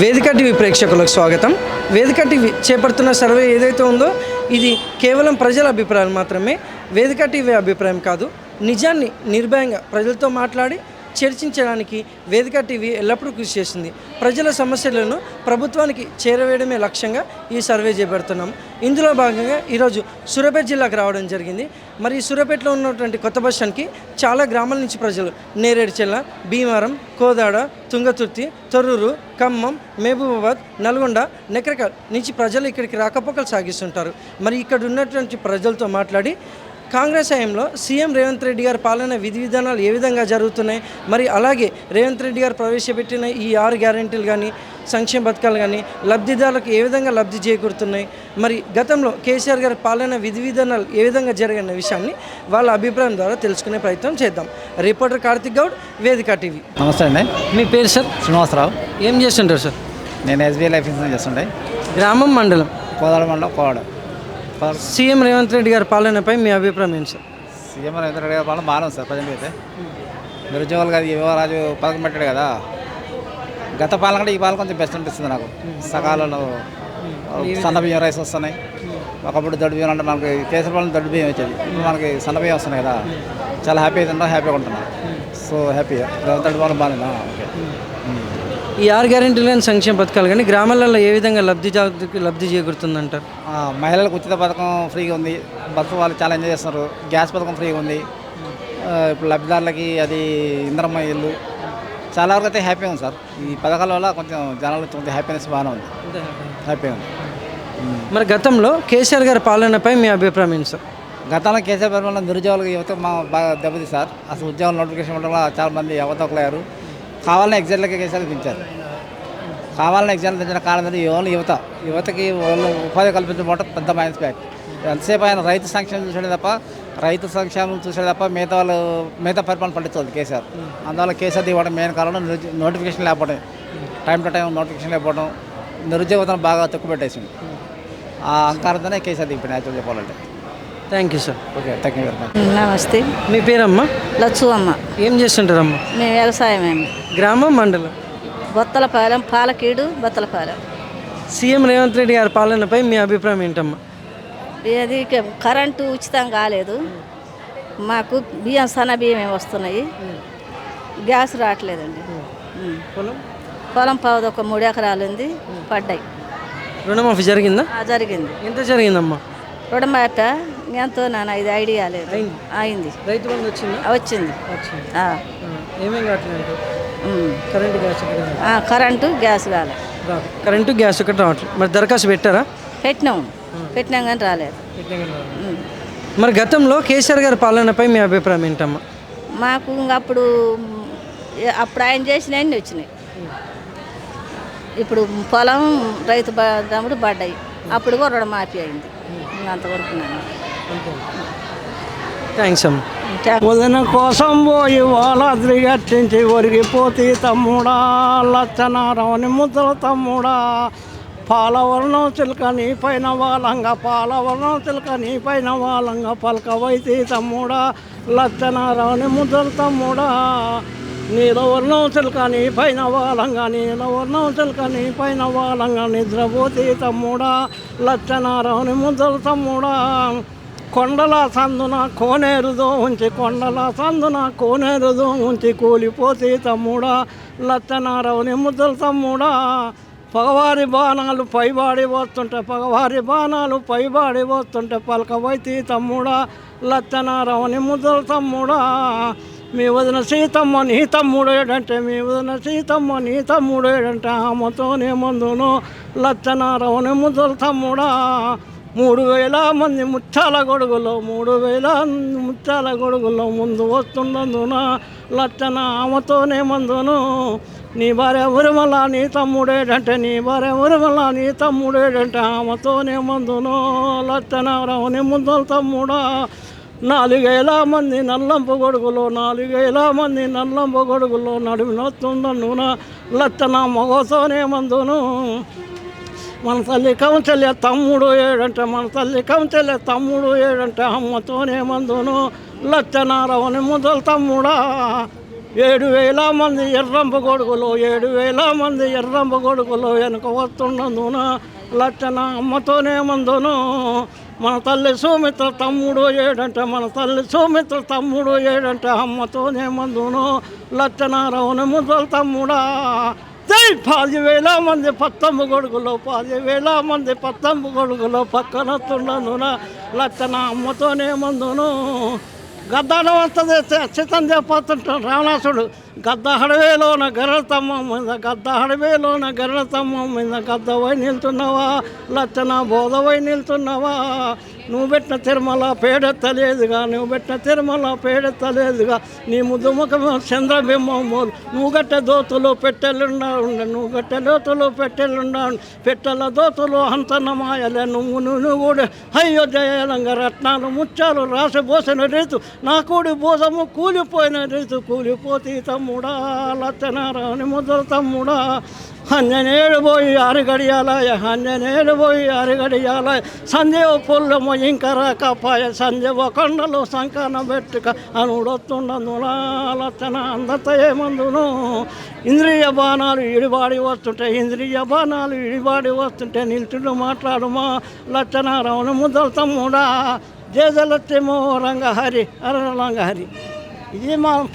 వేదిక టీవీ ప్రేక్షకులకు స్వాగతం. వేదిక టీవీ చేపడుతున్న సర్వే ఏదైతే ఉందో ఇది కేవలం ప్రజల అభిప్రాయాలు మాత్రమే. వేదిక టీవీ అభిప్రాయం కాదు. నిజాన్ని నిర్భయంగా ప్రజలతో మాట్లాడి చర్చించడానికి వేదిక టీవీ ఎల్లప్పుడూ కృషి చేస్తుంది. ప్రజల సమస్యలను ప్రభుత్వానికి చేరవేయడమే లక్ష్యంగా ఈ సర్వే చేపడుతున్నాం. ఇందులో భాగంగా ఈరోజు సూర్యాపేట జిల్లాకు రావడం జరిగింది. మరి ఈ సూర్యాపేటలో ఉన్నటువంటి కొత్త బస్ స్టాండ్కి చాలా గ్రామాల నుంచి ప్రజలు నేరేడుచెల్ల, భీమారం, కోదాడ, తుంగతుర్తి, తొర్రూరు, ఖమ్మం, మహబూబాబాద్, నల్గొండ, నెక్రకల్ నుంచి ప్రజలు ఇక్కడికి రాకపోకలు సాగిస్తుంటారు. మరి ఇక్కడ ఉన్నటువంటి ప్రజలతో మాట్లాడి కాంగ్రెస్ హయాంలో సీఎం రేవంత్ రెడ్డి గారి పాలన విధి విధానాలు ఏ విధంగా జరుగుతున్నాయి, మరి అలాగే రేవంత్ రెడ్డి గారు ప్రవేశపెట్టిన ఈ 6 గ్యారెంటీలు కానీ సంక్షేమ పథకాలు కానీ లబ్ధిదారులకు ఏ విధంగా లబ్ధి చేకూరుతున్నాయి, మరి గతంలో కేసీఆర్ గారి పాలన విధి విధానాలు ఏ విధంగా జరిగిన విషయాన్ని వాళ్ళ అభిప్రాయం ద్వారా తెలుసుకునే ప్రయత్నం చేద్దాం. రిపోర్టర్ కార్తిక్ గౌడ్, వేదిక టీవీ. నమస్తే అండి. మీ పేరు సార్? శ్రీనివాసరావు. ఏం చేస్తుంటారు సార్? నేను ఎస్బీఐ లైఫ్ ఇన్సూరెన్స్ చేస్తుండే. గ్రామం, మండలం? కోదాడ మండలం, కోవాడ. సీఎం రేవంత్ రెడ్డి గారి పాలనపై మీ అభిప్రాయం ఏంటి సార్? సీఎం రేవంత్ రెడ్డి గారి పాలన బాగానే సార్. ప్రజెంట్ అయితే నిరుద్యోగులు కదా యువరాజు పథకం పెట్టాడు కదా. గత పాలన కంటే ఈ పాలన కొంచెం బెస్ట్ అనిపిస్తుంది నాకు. సకాలంలో సన్న బియ్యం రైస్ వస్తున్నాయి. ఒకప్పుడు దొడ్డు బియ్యం అంటే మనకి కేసరి పాలన దొడ్డు బియ్యం వచ్చేది. ఇప్పుడు మనకి సన్న బియ్యం వస్తున్నాయి కదా. చాలా హ్యాపీగా ఉంటున్నాం. సో హ్యాపీ రేవంత్ రెడ్డి పాలన బాగానే. ఓకే. ఈ 6 గ్యారెంటీలు కానీ సంక్షేమ పథకాలు కానీ గ్రామాలలో ఏ విధంగా లబ్ధి చేకూరుతుందంటారు? మహిళలకు ఉచిత పథకం ఫ్రీగా ఉంది. బస్సు వాళ్ళు చాలా ఎంజాయ్ చేస్తున్నారు. గ్యాస్ పథకం ఫ్రీగా ఉంది. ఇప్పుడు లబ్ధిదారులకి అది ఇంద్రమ్మ ఇల్లు చాలా వరకు అయితే హ్యాపీగా ఉంది సార్. ఈ పథకాల వల్ల కొంచెం జనాలకు కొంచెం హ్యాపీనెస్ బాగానే ఉంది. హ్యాపీగా ఉంది. మరి గతంలో కేసీఆర్ గారి పాలనపై మీ అభిప్రాయం ఏంటి సార్? గతంలో కేసీఆర్ వల్ల నిరుద్యోగులకు యువత బాగా దెబ్బతి సార్. అసలు ఉద్యోగాలు నోటిఫికేషన్ ఉండడం వల్ల చాలామంది యువతకులయ్యారు. కావాలని ఎగ్జామ్లకి కేసీఆర్ దించారు. కావాలని ఎగ్జామ్లు దించిన కారణం యువతకి వాళ్ళు ఉపాధి కల్పించడం పెద్ద మైనస్ బ్యాక్. ఎంతసేపు ఆయన రైతు సంక్షేమం చూసాడే తప్ప మిగతా పరిపాలన పట్టించదు కేసీఆర్. అందువల్ల కేసీఆర్ ఇవ్వడం మెయిన్ కారణం నోటిఫికేషన్ లేకపోవడం, టైం టు టైం నోటిఫికేషన్ లేకపోవడం, నిరుద్యోగతను బాగా తక్కువ పెట్టేసింది. ఆ అహంకారంతోనే కేసీఆర్ దింపాడు యాక్చువల్ చెప్పాలంటే. Thank you sir. Okay, thank you very much. నమస్తే. మీ పేరమ్మా? లచ్చు అమ్మ. ఏం చేస్తుంటారమ్మా? మేము వ్యవసాయమేమి. గ్రామం, మండలం? బొత్తలపాలెం, పాలకీడు, బొత్తలపాలెం. సీఎం రేవంత్ రెడ్డి గారి పాలనపై మీ అభిప్రాయం ఏంటమ్మా? అది కరెంటు ఉచితం కాలేదు మాకు. బియ్యం సన్న బియ్యం ఏమి వస్తున్నాయి, గ్యాస్ రావట్లేదండి. పొలం పావుది ఒక 3 ఎకరాలు ఉంది, పడ్డాయి. రుణమాఫీ జరిగిందా? జరిగింది. ఎంత జరిగిందమ్మా రుణమాఫీ? ఎంతో నాన్న ఇది ఐడియా లేదు. అయింది. రైతు బంధు వచ్చిందా? వచ్చింది. ఏమేం కావట్లేదు? కరెంటు గ్యాస్ కాలే. కరెంటు గ్యాస్ ఒకటి రావట్లేదు. మరి దరఖాస్తు పెట్టారా? పెట్టినాం కానీ రాలేదు. మరి గతంలో కేసీఆర్ గారి పాలనపై మీ అభిప్రాయం ఏంటమ్మా? మాకు అప్పుడు ఆయన చేసినవన్నీ వచ్చినాయి. ఇప్పుడు పొలం రైతు తమ్ముడు పడ్డాయి. అప్పుడు కూడా రుణమాఫీ అయింది. అంతవరకు థ్యాంక్స్ అమ్మ. వదిన కోసం పోయి వాళ్ళద్రి గట్టించి ఒరిగిపోతే తమ్ముడా, లచ్చనారావుని ముద్దల తమ్ముడా, పాలవర్ణం చిలుక నీ పైన వాలంగా, పాలవర్ణం చిలుక నీ పైన వాలంగా, పలకవైతే తమ్ముడా, లచ్చనారావుని ముద్దల తమ్ముడా, నీలవర్ణం చిలుక నీ పైన వాలంగా, నీలవర్ణం చిలుక నీ పైన వాలంగా, నిద్రపోతే తమ్ముడా, లచ్చనారావుని ముద్దల తమ్ముడా, కొండల సందున కోనేరుదో ఉంచి, కొండల సందున కోనేరుదో ఉంచి కూలిపోతే తమ్ముడా, లచ్చనారావుని ముద్దల తమ్ముడా, పగవారి బాణాలు పైబాడి వస్తుంటే, పగవారి బాణాలు పైబాడి వస్తుంటే పలకవైతే తమ్ముడా, లచ్చనారావుని ముద్దల తమ్ముడా, మీ వదిన సీతమ్మ నీ తమ్ముడేడంటే, మీ వదిన సీతమ్మ నీ తమ్ముడేడంటే, ఆమెతోనే మందును లచ్చనారావుని ముద్దల తమ్ముడా, 3000 మంది ముత్యాల గొడుగులో, 3000 ముత్యాల గొడుగులో ముందు వస్తున్నందున లచ్చన ఆమెతోనే మందును, నీ భార్య ఉరిమల నీ తమ్ముడేడంటే, నీ భార్య ఉరిమల నీ తమ్ముడేడంటే, ఆమెతోనే మందును లచ్చనారావుని ముద్దల తమ్ముడా, 4000 మంది నల్లంపు గొడుగులో, 4000 మంది నల్లంపు గొడుగులో నడుమినొస్తుందన్నున లచ్చన మగతోనే మందును, మన తల్లి కౌంచెల్య తమ్ముడు ఏడంటే, మన తల్లి కౌంచెల్య తమ్ముడు ఏడంటే, అమ్మతోనే మందును లచ్చనారావుని ముద్దల తమ్ముడా, 7,000 మంది ఎర్రంబ గొడుగులు 7,000 మంది ఎర్రంబ గొడుగులు వెనుక వస్తున్నందున లచ్చన అమ్మతోనే మందును మన తల్లి సౌమిత్ర తమ్ముడు ఏడంట మన తల్లి సౌమిత్ర తమ్ముడు ఏడంట అమ్మతోనే మందును లచ్చనారావుని ముద్దలు తమ్ముడా జై 10,000 మంది పత్తంబు గొడుగులో 10,000 మంది పత్తంబు గొడుగులో పక్కన తున్నందున లచ్చన అమ్మతోనే మందును గద్దాడ వస్తుంది చిత్తం చెప్పొస్తుంటాడు రావణాసుడు గద్ద హడవేలోన గరళతమ్మం మీద గద్ద హడవేలోన గరళతమ్మం మీద గద్దవై నిల్చున్నావా లచ్చన బోధవై నిల్చున్నావా నువ్వు పెట్టిన తిరుమల పేడెత్తలేదుగా నువ్వు పెట్టిన తిరుమల పేడెత్తలేదుగా నీ ముద్దు ముఖం చంద్రబింబం నువ్వు గట్టె దోతులు పెట్టెలుండా ఉండే నువ్వు గట్టె దోతులు పెట్టెలుండా పెట్టెల దోతులు అంతన్న మాయలే నువ్వు కూడా అయ్యో జయలంగ రత్నాలు ముత్యాలు రాసిపోసిన రీతు నా కూడి బోధము కూలిపోయిన రీతు కూలిపోతే తమ్ముడా లచ్చనారావుని ముద్దలు తమ్ముడా హంజనేడు పోయి అరగడియాల హంజనేడు పోయి అరగడియాల సంజీవ పుల్లము ఇంకా రాకపాయ సంజీవ కొండలు సంకన పెట్టుక అనుడొత్తుండదునా లచ్చన అందత ఏమందును ఇంద్రియ బాణాలు ఇడిబాడి వస్తుంటే ఇంద్రియ బాణాలు ఇడిబాడి వస్తుంటే నిల్చుడు మాట్లాడుమా లచ్చనారావుని ముద్దలు తమ్ముడా జేజలత్యమో రంగహరి అరరంగహరి ఇది మా